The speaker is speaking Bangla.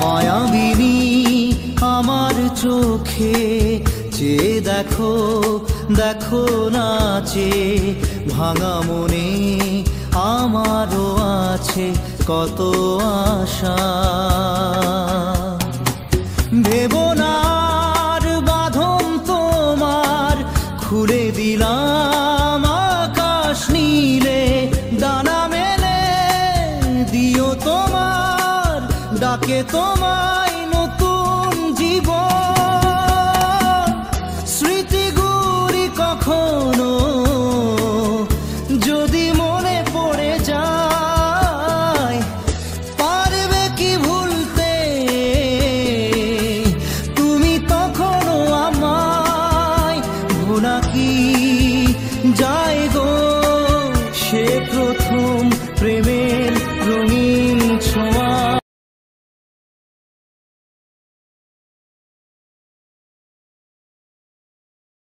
মায়াবিনী আমার চোখে চেয়ে দেখো, দেখো নাচে ভাঙা মনে আমারও আছে কত আশা। ভেবো না আর বাঁধন তোমার, খুলে দিলাম আকাশ নীলে, ডানা মেলে দিও তোমার, ডাকে তোমায়